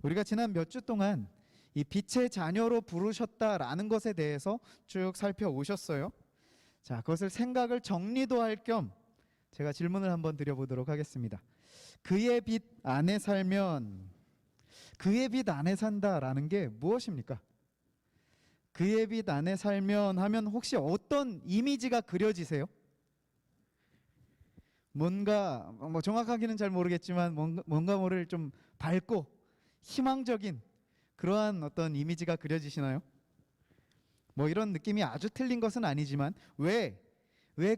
우리가 지난 몇 주 동안 이 빛의 자녀로 부르셨다라는 것에 대해서 쭉 살펴오셨어요. 자, 그것을 생각을 정리도 할 겸 제가 질문을 한번 드려보도록 하겠습니다. 그의 빛 안에 살면, 그의 빛 안에 산다라는 게 무엇입니까? 그의 빛 안에 살면 하면 혹시 어떤 이미지가 그려지세요? 뭔가 뭐 정확하게는 잘 모르겠지만 뭔가 모를 좀 밝고 희망적인 그러한 어떤 이미지가 그려지시나요? 뭐 이런 느낌이 아주 틀린 것은 아니지만 왜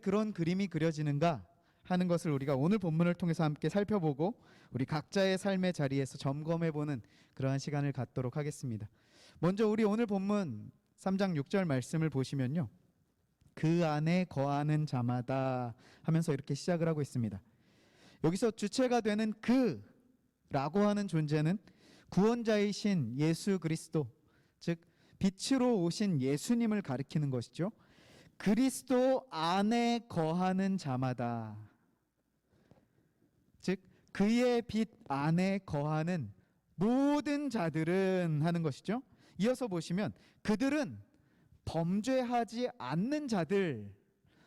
그런 그림이 그려지는가 하는 것을 우리가 오늘 본문을 통해서 함께 살펴보고 우리 각자의 삶의 자리에서 점검해보는 그러한 시간을 갖도록 하겠습니다. 먼저 우리 오늘 본문 3장 6절 말씀을 보시면요, 그 안에 거하는 자마다 하면서 이렇게 시작을 하고 있습니다. 여기서 주체가 되는 그라고 하는 존재는 구원자이신 예수 그리스도, 즉 빛으로 오신 예수님을 가리키는 것이죠. 그리스도 안에 거하는 자마다, 즉 그의 빛 안에 거하는 모든 자들은 하는 것이죠. 이어서 보시면 그들은 범죄하지 않는 자들,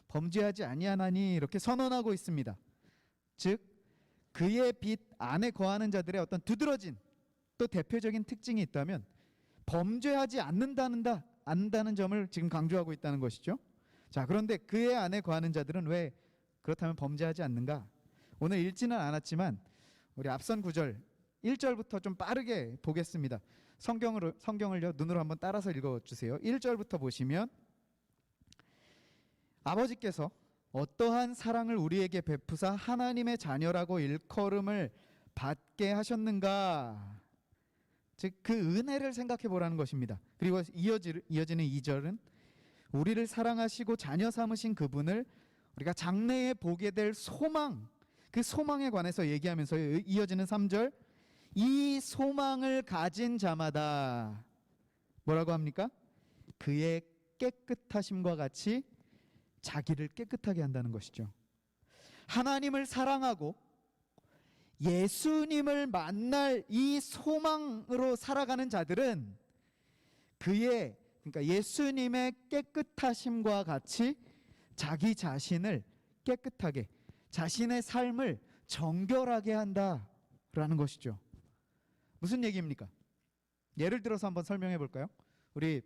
범죄하지 아니하나니 이렇게 선언하고 있습니다. 즉 그의 빛 안에 거하는 자들의 어떤 두드러진 또 대표적인 특징이 있다면 범죄하지 않는다는 점을 지금 강조하고 있다는 것이죠. 자, 그런데 그의 안에 거하는 자들은 왜 그렇다면 범죄하지 않는가? 오늘 읽지는 않았지만 우리 앞선 구절 1절부터 좀 빠르게 보겠습니다. 성경을요 눈으로 한번 따라서 읽어주세요. 1절부터 보시면 아버지께서 어떠한 사랑을 우리에게 베푸사 하나님의 자녀라고 일컬음을 받게 하셨는가? 즉 그 은혜를 생각해 보라는 것입니다. 그리고 이어지는 2절은 우리를 사랑하시고 자녀 삼으신 그분을 우리가 장래에 보게 될 소망, 그 소망에 관해서 얘기하면서 이어지는 3절, 이 소망을 가진 자마다 뭐라고 합니까? 그의 깨끗하심과 같이 자기를 깨끗하게 한다는 것이죠. 하나님을 사랑하고 예수님을 만날 이 소망으로 살아가는 자들은 그러니까 예수님의 깨끗하심과 같이 자기 자신을 깨끗하게, 자신의 삶을 정결하게 한다라는 것이죠. 무슨 얘기입니까? 예를 들어서 한번 설명해 볼까요? 우리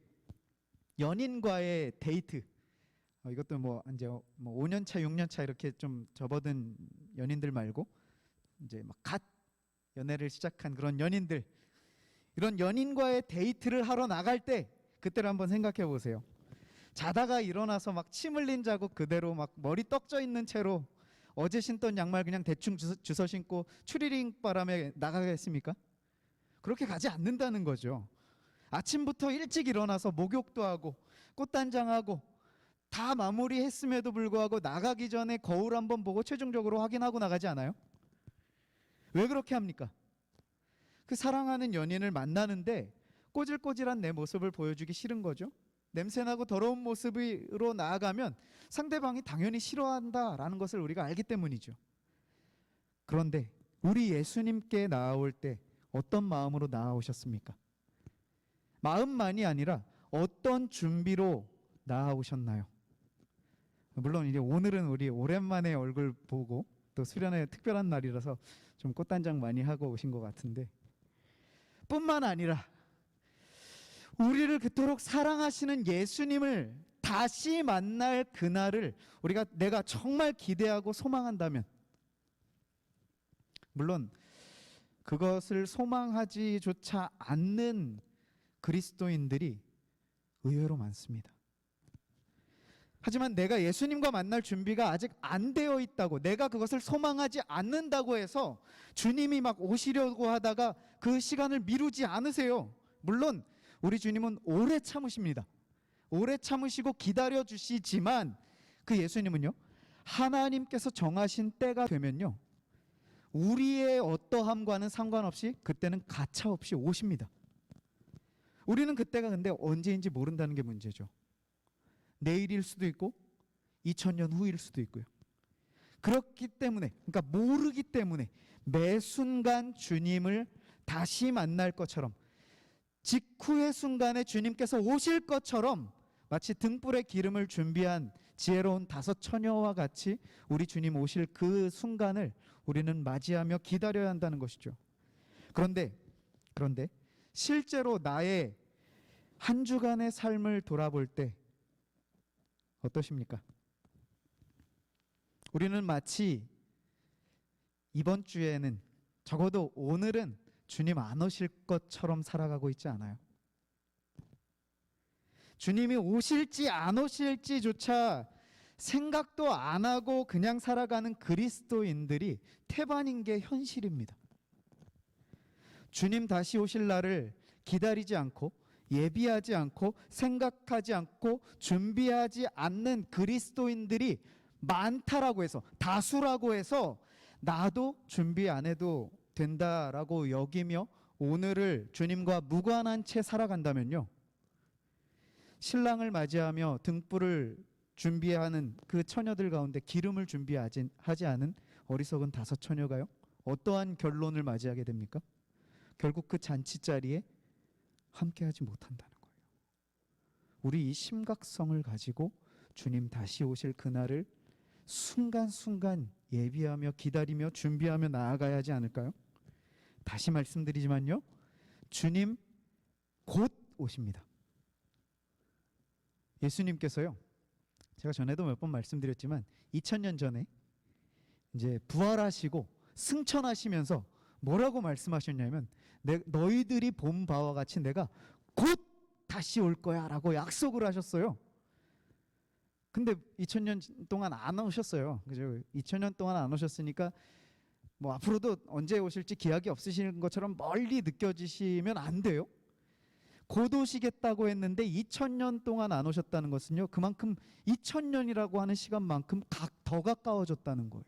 연인과의 데이트, 이것도 뭐 이제 5년 차, 6년 차 이렇게 좀 접어든 연인들 말고 이제 막 갓 연애를 시작한 그런 연인들, 이런 연인과의 데이트를 하러 나갈 때 그때를 한번 생각해 보세요. 자다가 일어나서 막 침 흘린 자국 그대로 막 머리 떡져 있는 채로 어제 신던 양말 그냥 대충 주워 신고 추리링 바람에 나가겠습니까? 그렇게 가지 않는다는 거죠. 아침부터 일찍 일어나서 목욕도 하고 꽃단장하고 다 마무리했음에도 불구하고 나가기 전에 거울 한번 보고 최종적으로 확인하고 나가지 않아요? 왜 그렇게 합니까? 그 사랑하는 연인을 만나는데 꼬질꼬질한 내 모습을 보여주기 싫은 거죠. 냄새나고 더러운 모습으로 나아가면 상대방이 당연히 싫어한다라는 것을 우리가 알기 때문이죠. 그런데 우리 예수님께 나아올 때 어떤 마음으로 나아오셨습니까? 마음만이 아니라 어떤 준비로 나아오셨나요? 물론 이제 오늘은 우리 오랜만에 얼굴 보고 또 수련회 특별한 날이라서 좀 꽃단장 많이 하고 오신 것 같은데, 뿐만 아니라 우리를 그토록 사랑하시는 예수님을 다시 만날 그날을 내가 정말 기대하고 소망한다면, 물론 그것을 소망하지조차 않는 그리스도인들이 의외로 많습니다. 하지만 내가 예수님과 만날 준비가 아직 안 되어 있다고, 내가 그것을 소망하지 않는다고 해서 주님이 막 오시려고 하다가 그 시간을 미루지 않으세요. 물론 우리 주님은 오래 참으십니다. 오래 참으시고 기다려 주시지만 그 예수님은요, 하나님께서 정하신 때가 되면요, 우리의 어떠함과는 상관없이 그때는 가차없이 오십니다. 우리는 그때가 근데 언제인지 모른다는 게 문제죠. 내일일 수도 있고 2000년 후일 수도 있고요. 그렇기 때문에, 그러니까 모르기 때문에 매 순간 주님을 다시 만날 것처럼, 직후의 순간에 주님께서 오실 것처럼 마치 등불에 기름을 준비한 지혜로운 5 처녀와 같이 우리 주님 오실 그 순간을 우리는 맞이하며 기다려야 한다는 것이죠. 그런데 실제로 나의 한 주간의 삶을 돌아볼 때 어떠십니까? 우리는 마치 이번 주에는, 적어도 오늘은 주님 안 오실 것처럼 살아가고 있지 않아요? 주님이 오실지 안 오실지조차 생각도 안 하고 그냥 살아가는 그리스도인들이 태반인 게 현실입니다. 주님 다시 오실 날을 기다리지 않고, 예비하지 않고, 생각하지 않고, 준비하지 않는 그리스도인들이 많다라고 해서, 다수라고 해서 나도 준비 안 해도 된다라고 여기며 오늘을 주님과 무관한 채 살아간다면요, 신랑을 맞이하며 등불을 준비하는 그 처녀들 가운데 기름을 준비하지 않은 어리석은 5 처녀가요, 어떠한 결론을 맞이하게 됩니까? 결국 그 잔치 자리에 함께하지 못한다는 거예요. 우리 이 심각성을 가지고 주님 다시 오실 그날을 순간순간 예비하며 기다리며 준비하며 나아가야 하지 않을까요? 다시 말씀드리지만요, 주님 곧 오십니다. 예수님께서요, 제가 전에도 몇 번 말씀드렸지만 2000년 전에 이제 부활하시고 승천하시면서 뭐라고 말씀하셨냐면, 너희들이 본 바와 같이 내가 곧 다시 올 거야 라고 약속을 하셨어요. 근데 2000년 동안 안 오셨어요. 그죠? 2000년 동안 안 오셨으니까 뭐 앞으로도 언제 오실지 기약이 없으신 것처럼 멀리 느껴지시면 안 돼요. 곧 오시겠다고 했는데 2000년 동안 안 오셨다는 것은요, 그만큼 2000년이라고 하는 시간만큼 더 가까워졌다는 거예요.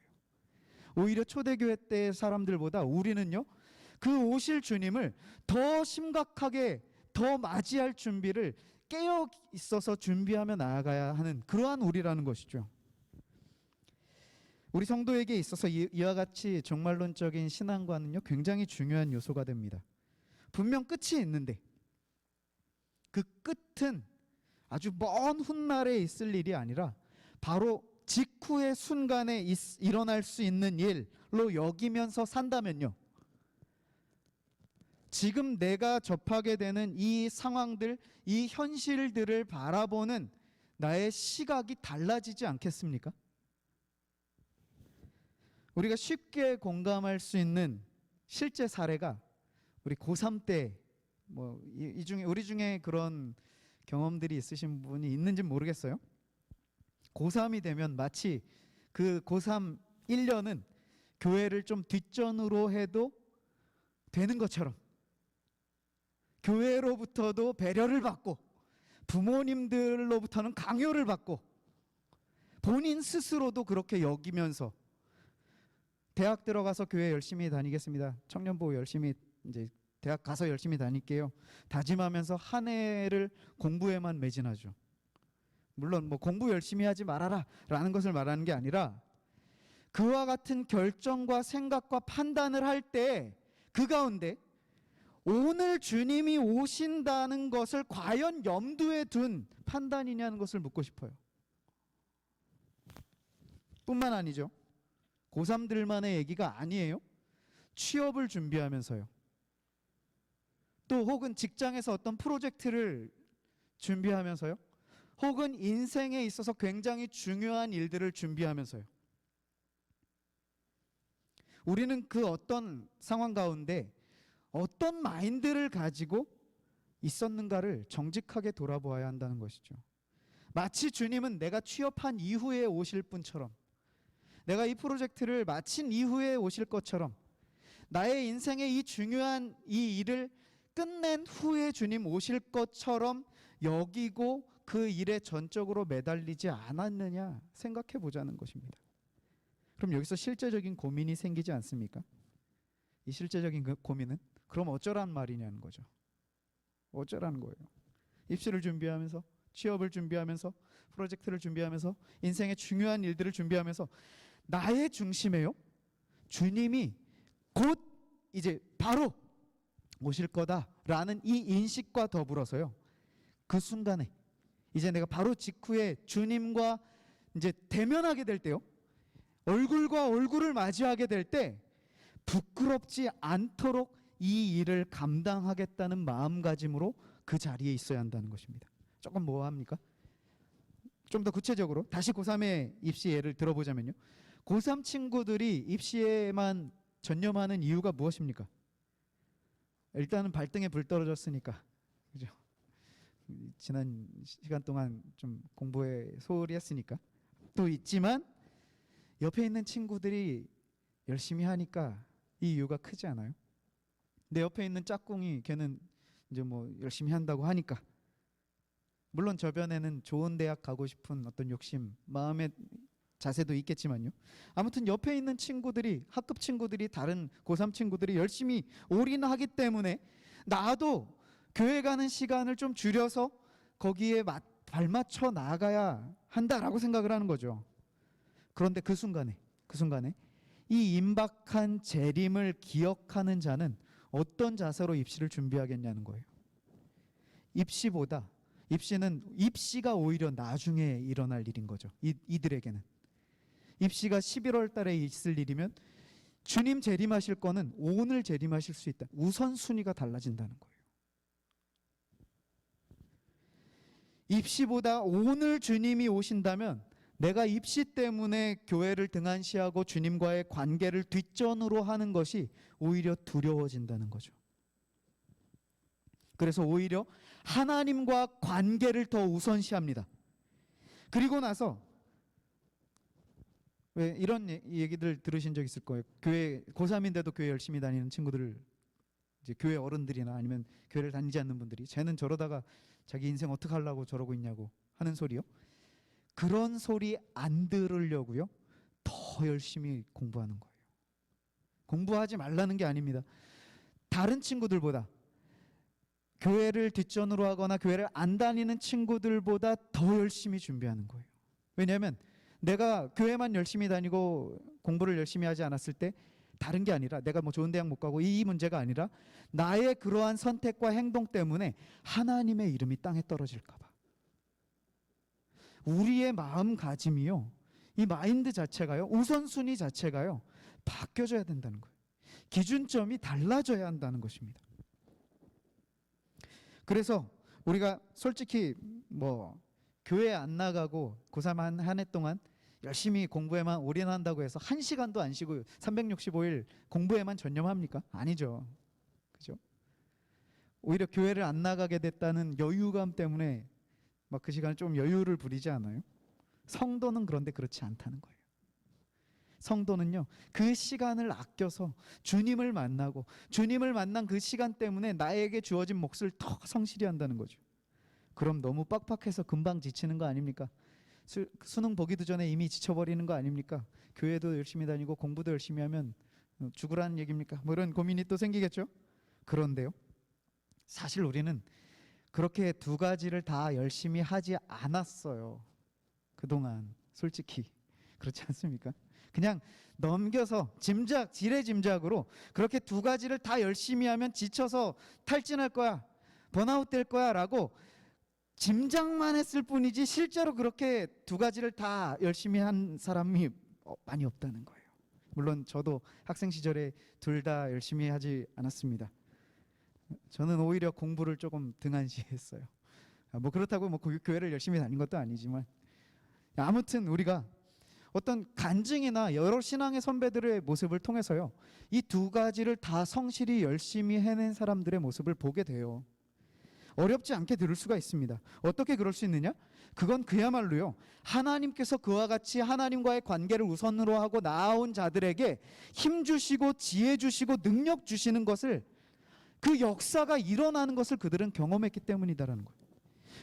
오히려 초대교회 때 사람들보다 우리는요, 그 오실 주님을 더 심각하게, 더 맞이할 준비를 깨어 있어서 준비하며 나아가야 하는 그러한 우리라는 것이죠. 우리 성도에게 있어서 이와 같이 종말론적인 신앙관은요, 굉장히 중요한 요소가 됩니다. 분명 끝이 있는데 그 끝은 아주 먼 훗날에 있을 일이 아니라 바로 직후의 순간에 일어날 수 있는 일로 여기면서 산다면요, 지금 내가 접하게 되는 이 상황들, 이 현실들을 바라보는 나의 시각이 달라지지 않겠습니까? 우리가 쉽게 공감할 수 있는 실제 사례가 우리 고3 때, 이 중에 우리 중에 그런 경험들이 있으신 분이 있는지 모르겠어요. 고3이 되면 마치 그 고3 1년은 교회를 좀 뒷전으로 해도 되는 것처럼, 교회로부터도 배려를 받고 부모님들로부터는 강요를 받고 본인 스스로도 그렇게 여기면서 대학 들어가서 교회 열심히 다니겠습니다, 청년부 열심히 이제 대학 가서 열심히 다닐게요, 다짐하면서 한 해를 공부에만 매진하죠. 물론 공부 열심히 하지 말아라 라는 것을 말하는 게 아니라, 그와 같은 결정과 생각과 판단을 할 때 그 가운데 오늘 주님이 오신다는 것을 과연 염두에 둔 판단이냐는 것을 묻고 싶어요. 뿐만 아니죠, 고3들만의 얘기가 아니에요. 취업을 준비하면서요, 또 혹은 직장에서 어떤 프로젝트를 준비하면서요, 혹은 인생에 있어서 굉장히 중요한 일들을 준비하면서요, 우리는 그 어떤 상황 가운데 어떤 마인드를 가지고 있었는가를 정직하게 돌아보아야 한다는 것이죠. 마치 주님은 내가 취업한 이후에 오실 분처럼, 내가 이 프로젝트를 마친 이후에 오실 것처럼, 나의 인생의 이 중요한 이 일을 끝낸 후에 주님 오실 것처럼 여기고 그 일에 전적으로 매달리지 않았느냐 생각해 보자는 것입니다. 그럼 여기서 실제적인 고민이 생기지 않습니까? 이 실제적인 그 고민은 그럼 어쩌란 말이냐는 거죠. 어쩌라는 거예요. 입시를 준비하면서, 취업을 준비하면서, 프로젝트를 준비하면서, 인생의 중요한 일들을 준비하면서 나의 중심에요, 주님이 곧 이제 바로 오실 거다라는 이 인식과 더불어서요, 그 순간에 이제 내가 바로 직후에 주님과 이제 대면하게 될 때요, 얼굴과 얼굴을 마주하게 될 때 부끄럽지 않도록 이 일을 감당하겠다는 마음가짐으로 그 자리에 있어야 한다는 것입니다. 조금 뭐합니까? 좀 더 구체적으로 다시 고3의 입시 예를 들어보자면요, 고3 친구들이 입시에만 전념하는 이유가 무엇입니까? 일단은 발등에 불 떨어졌으니까, 그죠? 지난 시간 동안 좀 공부에 소홀히 했으니까 또 있지만, 옆에 있는 친구들이 열심히 하니까 이 이유가 크지 않아요? 내 옆에 있는 짝꿍이 걔는 이제 뭐 열심히 한다고 하니까, 물론 저변에는 좋은 대학 가고 싶은 어떤 욕심, 마음의 자세도 있겠지만요, 아무튼 옆에 있는 친구들이, 학급 친구들이, 다른 고3 친구들이 열심히 올인하기 때문에 나도 교회 가는 시간을 좀 줄여서 거기에 발맞춰 나가야 한다라고 생각을 하는 거죠. 그런데 그 순간에 이 임박한 재림을 기억하는 자는 어떤 자세로 입시를 준비하겠냐는 거예요. 입시가 오히려 나중에 일어날 일인 거죠. 이들에게는 입시가 11월 달에 있을 일이면 주님 재림하실 거는 오늘 재림하실 수 있다. 우선순위가 달라진다는 거예요. 입시보다 오늘 주님이 오신다면 내가 입시 때문에 교회를 등한시하고 주님과의 관계를 뒷전으로 하는 것이 오히려 두려워진다는 거죠. 그래서 오히려 하나님과 관계를 더 우선시합니다. 그리고 나서 왜 이런 얘기들 들으신 적 있을 거예요. 교회 고3인데도 교회 열심히 다니는 친구들, 이제 교회 어른들이나 아니면 교회를 다니지 않는 분들이 쟤는 저러다가 자기 인생 어떻게 하려고 저러고 있냐고 하는 소리요. 그런 소리 안 들으려고요, 더 열심히 공부하는 거예요. 공부하지 말라는 게 아닙니다. 다른 친구들보다, 교회를 뒷전으로 하거나 교회를 안 다니는 친구들보다 더 열심히 준비하는 거예요. 왜냐하면 내가 교회만 열심히 다니고 공부를 열심히 하지 않았을 때 다른 게 아니라, 내가 뭐 좋은 대학 못 가고 이 문제가 아니라 나의 그러한 선택과 행동 때문에 하나님의 이름이 땅에 떨어질까 봐. 우리의 마음가짐이요, 이 마인드 자체가요, 우선순위 자체가요, 바뀌어져야 된다는 거예요. 기준점이 달라져야 한다는 것입니다. 그래서 우리가 솔직히 뭐 교회 안 나가고 고3 한 해 동안 열심히 공부에만 올인한다고 해서 한 시간도 안 쉬고 365일 공부에만 전념합니까? 아니죠. 그죠? 오히려 교회를 안 나가게 됐다는 여유감 때문에 막 그 시간에 좀 여유를 부리지 않아요? 성도는 그런데 그렇지 않다는 거예요. 성도는요, 그 시간을 아껴서 주님을 만나고 주님을 만난 그 시간 때문에 나에게 주어진 몫을 더 성실히 한다는 거죠. 그럼 너무 빡빡해서 금방 지치는 거 아닙니까? 수능 보기도 전에 이미 지쳐버리는 거 아닙니까? 교회도 열심히 다니고 공부도 열심히 하면 죽으라는 얘기입니까? 뭐 이런 고민이 또 생기겠죠? 그런데요, 사실 우리는 그렇게 두 가지를 다 열심히 하지 않았어요. 그동안 솔직히 그렇지 않습니까? 그냥 넘겨서 지레짐작으로 그렇게 두 가지를 다 열심히 하면 지쳐서 탈진할 거야, 번아웃 될 거야 라고 짐작만 했을 뿐이지, 실제로 그렇게 두 가지를 다 열심히 한 사람이 많이 없다는 거예요. 물론 저도 학생 시절에 둘 다 열심히 하지 않았습니다. 저는 오히려 공부를 조금 등한시했어요. 뭐 그렇다고 뭐 교회를 열심히 다닌 것도 아니지만, 아무튼 우리가 어떤 간증이나 여러 신앙의 선배들의 모습을 통해서요, 이 두 가지를 다 성실히 열심히 해낸 사람들의 모습을 보게 돼요. 어렵지 않게 들을 수가 있습니다. 어떻게 그럴 수 있느냐? 그건 그야말로요, 하나님께서 그와 같이 하나님과의 관계를 우선으로 하고 나아온 자들에게 힘 주시고 지혜 주시고 능력 주시는 것을, 그 역사가 일어나는 것을 그들은 경험했기 때문이다라는 거예요.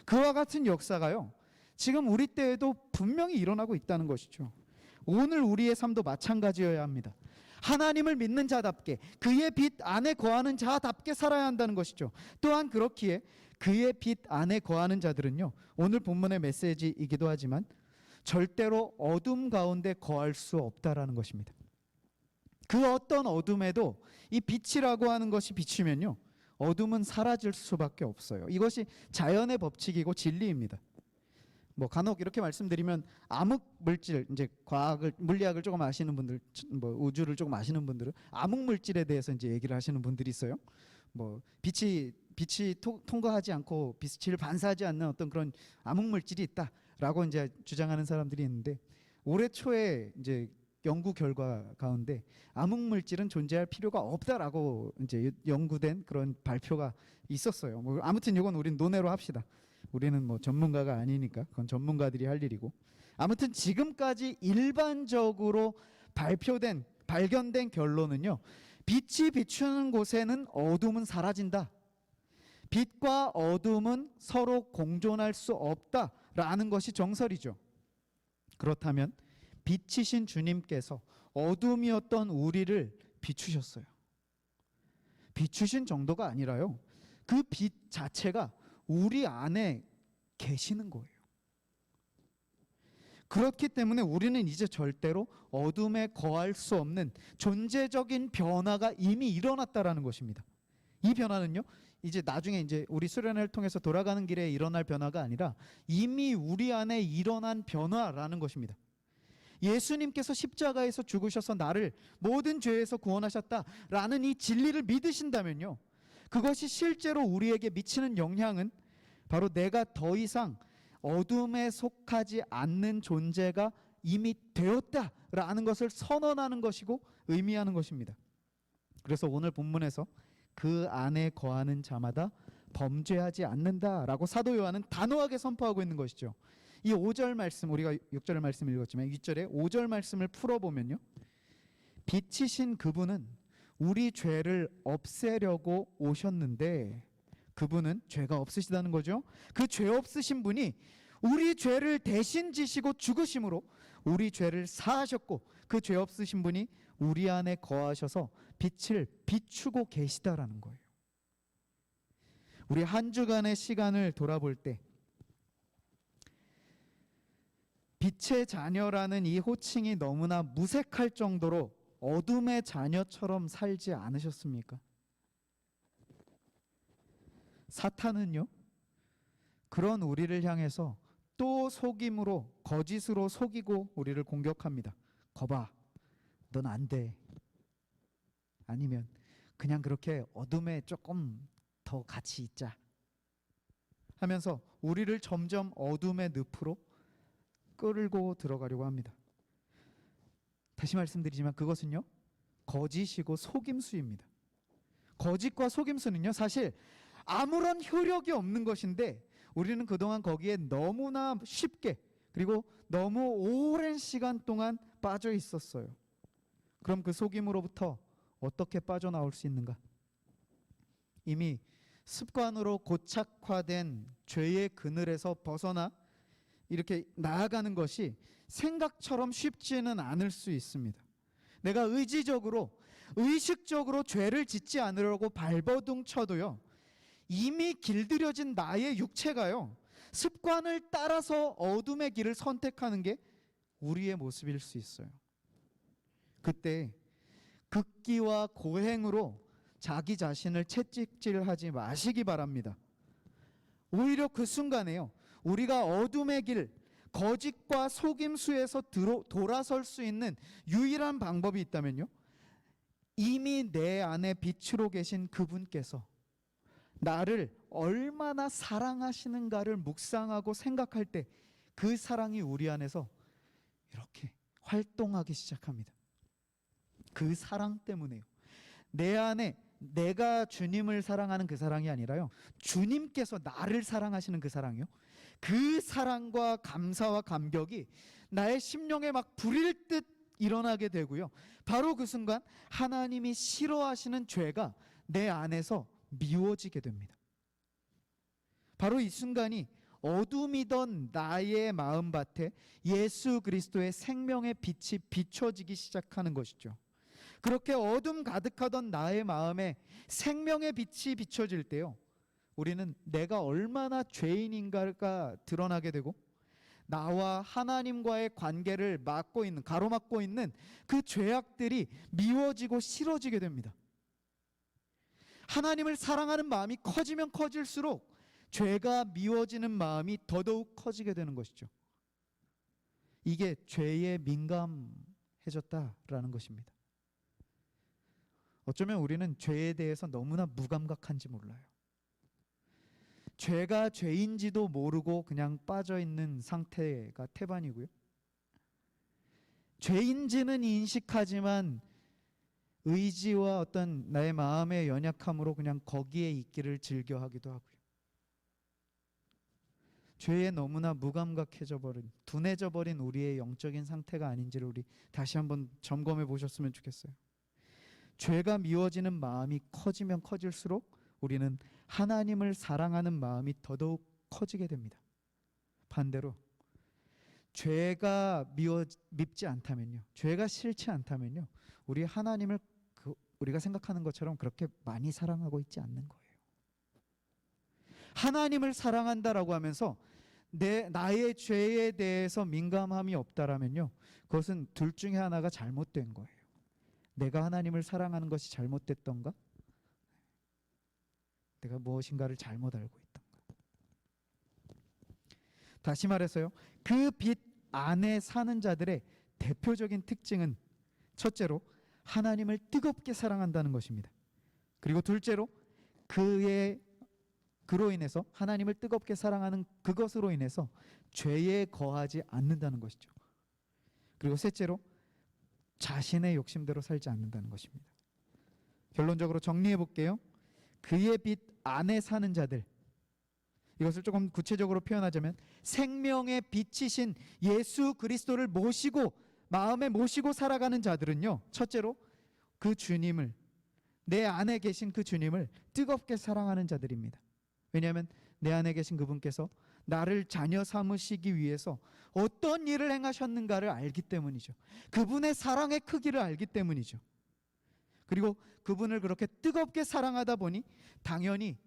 그와 같은 역사가요, 지금 우리 때에도 분명히 일어나고 있다는 것이죠. 오늘 우리의 삶도 마찬가지여야 합니다. 하나님을 믿는 자답게, 그의 빛 안에 거하는 자답게 살아야 한다는 것이죠. 또한 그렇기에 그의 빛 안에 거하는 자들은요, 오늘 본문의 메시지이기도 하지만 절대로 어둠 가운데 거할 수 없다라는 것입니다. 그 어떤 어둠에도 이 빛이라고 하는 것이 비추면요, 어둠은 사라질 수밖에 없어요. 이것이 자연의 법칙이고 진리입니다. 뭐 간혹 이렇게 말씀드리면 암흑 물질, 이제 과학을 물리학을 조금 아시는 분들, 뭐 우주를 조금 아시는 분들은 암흑 물질에 대해서 이제 얘기를 하시는 분들이 있어요. 뭐 빛이 통과하지 않고 빛을 반사하지 않는 어떤 그런 암흑 물질이 있다라고 이제 주장하는 사람들이 있는데, 올해 초에 이제 연구 결과 가운데 암흑 물질은 존재할 필요가 없다라고 이제 연구된 그런 발표가 있었어요. 뭐 아무튼 이건 우린 논외로 합시다. 우리는 뭐 전문가가 아니니까 그건 전문가들이 할 일이고, 아무튼 지금까지 일반적으로 발견된 결론은요, 빛이 비추는 곳에는 어둠은 사라진다. 빛과 어둠은 서로 공존할 수 없다라는 것이 정설이죠. 그렇다면 빛이신 주님께서 어둠이었던 우리를 비추셨어요. 비추신 정도가 아니라요, 그 빛 자체가 우리 안에 계시는 거예요. 그렇기 때문에 우리는 이제 절대로 어둠에 거할 수 없는 존재적인 변화가 이미 일어났다라는 것입니다. 이 변화는요, 이제 나중에 이제 우리 수련회를 통해서 돌아가는 길에 일어날 변화가 아니라 이미 우리 안에 일어난 변화라는 것입니다. 예수님께서 십자가에서 죽으셔서 나를 모든 죄에서 구원하셨다라는 이 진리를 믿으신다면요, 그것이 실제로 우리에게 미치는 영향은 바로 내가 더 이상 어둠에 속하지 않는 존재가 이미 되었다라는 것을 선언하는 것이고 의미하는 것입니다. 그래서 오늘 본문에서 그 안에 거하는 자마다 범죄하지 않는다라고 사도 요한은 단호하게 선포하고 있는 것이죠. 이 5절 말씀, 우리가 6절 말씀을 읽었지만 6절에 5절 말씀을 풀어보면요, 빛이신 그분은 우리 죄를 없애려고 오셨는데, 그분은 죄가 없으시다는 거죠. 그 죄 없으신 분이 우리 죄를 대신 지시고 죽으심으로 우리 죄를 사하셨고, 그 죄 없으신 분이 우리 안에 거하셔서 빛을 비추고 계시다라는 거예요. 우리 한 주간의 시간을 돌아볼 때 빛의 자녀라는 이 호칭이 너무나 무색할 정도로 어둠의 자녀처럼 살지 않으셨습니까? 사탄은요, 그런 우리를 향해서 또 속임으로, 거짓으로 속이고 우리를 공격합니다. 거봐, 넌 안 돼. 아니면 그냥 그렇게 어둠에 조금 더 같이 있자 하면서 우리를 점점 어둠의 늪으로 끌고 들어가려고 합니다. 다시 말씀드리지만 그것은요, 거짓이고 속임수입니다. 거짓과 속임수는요, 사실 아무런 효력이 없는 것인데 우리는 그동안 거기에 너무나 쉽게, 그리고 너무 오랜 시간 동안 빠져 있었어요. 그럼 그 속임으로부터 어떻게 빠져나올 수 있는가? 이미 습관으로 고착화된 죄의 그늘에서 벗어나 이렇게 나아가는 것이 생각처럼 쉽지는 않을 수 있습니다. 내가 의식적으로 죄를 짓지 않으려고 발버둥 쳐도요, 이미 길들여진 나의 육체가요, 습관을 따라서 어둠의 길을 선택하는 게 우리의 모습일 수 있어요. 그때 극기와 고행으로 자기 자신을 채찍질하지 마시기 바랍니다. 오히려 그 순간에요, 우리가 어둠의 길, 거짓과 속임수에서 돌아설 수 있는 유일한 방법이 있다면요, 이미 내 안에 빛으로 계신 그분께서 나를 얼마나 사랑하시는가를 묵상하고 생각할 때 그 사랑이 우리 안에서 이렇게 활동하기 시작합니다. 그 사랑 때문에요. 내 안에 내가 주님을 사랑하는 그 사랑이 아니라요, 주님께서 나를 사랑하시는 그 사랑이요, 그 사랑과 감사와 감격이 나의 심령에 막 불일 듯 일어나게 되고요, 바로 그 순간 하나님이 싫어하시는 죄가 내 안에서 미워지게 됩니다. 바로 이 순간이 어둠이던 나의 마음밭에 예수 그리스도의 생명의 빛이 비춰지기 시작하는 것이죠. 그렇게 어둠 가득하던 나의 마음에 생명의 빛이 비춰질 때요, 우리는 내가 얼마나 죄인인가가 드러나게 되고, 나와 하나님과의 관계를 가로막고 있는 그 죄악들이 미워지고 싫어지게 됩니다. 하나님을 사랑하는 마음이 커지면 커질수록 죄가 미워지는 마음이 더더욱 커지게 되는 것이죠. 이게 죄에 민감해졌다라는 것입니다. 어쩌면 우리는 죄에 대해서 너무나 무감각한지 몰라요. 죄가 죄인지도 모르고 그냥 빠져있는 상태가 태반이고요. 죄인지는 인식하지만 의지와 어떤 나의 마음의 연약함으로 그냥 거기에 있기를 즐겨하기도 하고요. 죄에 너무나 무감각해져 버린, 둔해져 버린 우리의 영적인 상태가 아닌지를 우리 다시 한번 점검해 보셨으면 좋겠어요. 죄가 미워지는 마음이 커지면 커질수록 우리는 하나님을 사랑하는 마음이 더더욱 커지게 됩니다. 반대로 죄가 밉지 않다면요, 죄가 싫지 않다면요, 우리 하나님을 우리가 생각하는 것처럼 그렇게 많이 사랑하고 있지 않는 거예요. 하나님을 사랑한다라고 하면서 나의 죄에 대해서 민감함이 없다라면요, 그것은 둘 중에 하나가 잘못된 거예요. 내가 하나님을 사랑하는 것이 잘못됐던가? 내가 무엇인가를 잘못 알고 있던가? 다시 말해서요, 그 빛 안에 사는 자들의 대표적인 특징은 첫째로 하나님을 뜨겁게 사랑한다는 것입니다. 그리고 둘째로 그로 인해서 하나님을 뜨겁게 사랑하는 그것으로 인해서 죄에 거하지 않는다는 것이죠. 그리고 셋째로 자신의 욕심대로 살지 않는다는 것입니다. 결론적으로 정리해 볼게요. 그의 빛 안에 사는 자들, 이것을 조금 구체적으로 표현하자면 생명의 빛이신 예수 그리스도를 모시고 마음에 모시고 살아가는 자들은요, 첫째로 그 주님을, 내 안에 계신 그 주님을 뜨겁게 사랑하는 자들입니다. 왜냐하면 내 안에 계신 그분께서 나를 자녀 삼으시기 위해서 어떤 일을 행하셨는가를 알기 때문이죠. 그분의 사랑의 크기를 알기 때문이죠. 그리고 그분을 그렇게 뜨겁게 사랑하다 보니 당연히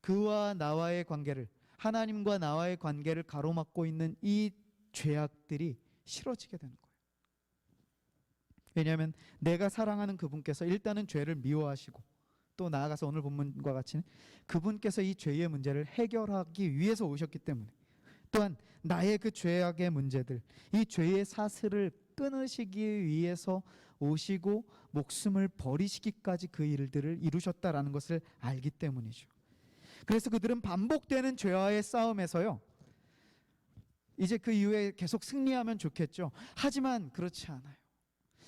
그와 나와의 관계를, 하나님과 나와의 관계를 가로막고 있는 이 죄악들이 싫어지게 되는 거예요. 왜냐하면 내가 사랑하는 그분께서 일단은 죄를 미워하시고, 또 나아가서 오늘 본문과 같이 그분께서 이 죄의 문제를 해결하기 위해서 오셨기 때문에, 또한 나의 그 죄악의 문제들, 이 죄의 사슬을 끊으시기 위해서 오시고 목숨을 버리시기까지 그 일들을 이루셨다라는 것을 알기 때문이죠. 그래서 그들은 반복되는 죄와의 싸움에서요, 이제 그 이후에 계속 승리하면 좋겠죠. 하지만 그렇지 않아요.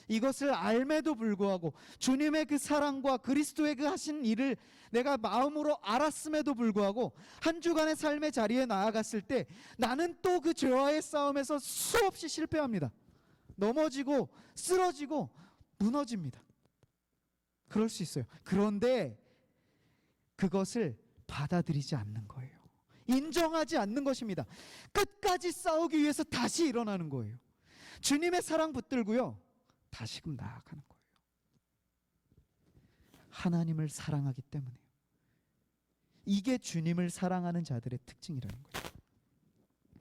이것을 알매도 불구하고 주님의 그 사랑과 그리스도의 그 하신 일을 내가 마음으로 알았음에도 불구하고 한 주간의 삶의 자리에 나아갔을 때 나는 또 그 죄와의 싸움에서 수없이 실패합니다. 넘어지고 쓰러지고 무너집니다. 그럴 수 있어요. 그런데 그것을 받아들이지 않는 거예요. 인정하지 않는 것입니다. 끝까지 싸우기 위해서 다시 일어나는 거예요. 주님의 사랑 붙들고요, 다시금 나아가는 거예요. 하나님을 사랑하기 때문에요. 이게 주님을 사랑하는 자들의 특징이라는 거예요.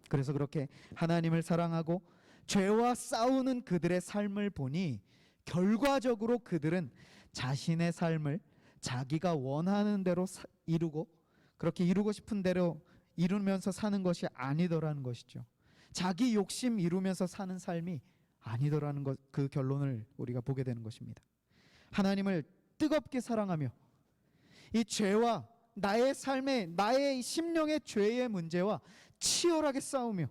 그래서 그렇게 하나님을 사랑하고 죄와 싸우는 그들의 삶을 보니 결과적으로 그들은 자신의 삶을 자기가 원하는 대로 이루고, 그렇게 이루고 싶은 대로 이루면서 사는 것이 아니더라는 것이죠. 자기 욕심 이루면서 사는 삶이 아니더라는 것, 그 결론을 우리가 보게 되는 것입니다. 하나님을 뜨겁게 사랑하며 이 죄와 나의 삶의, 나의 심령의 죄의 문제와 치열하게 싸우며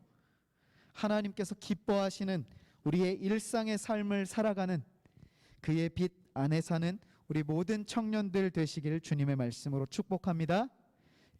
하나님께서 기뻐하시는 우리의 일상의 삶을 살아가는 그의 빛 안에 사는 우리 모든 청년들 되시기를 주님의 말씀으로 축복합니다.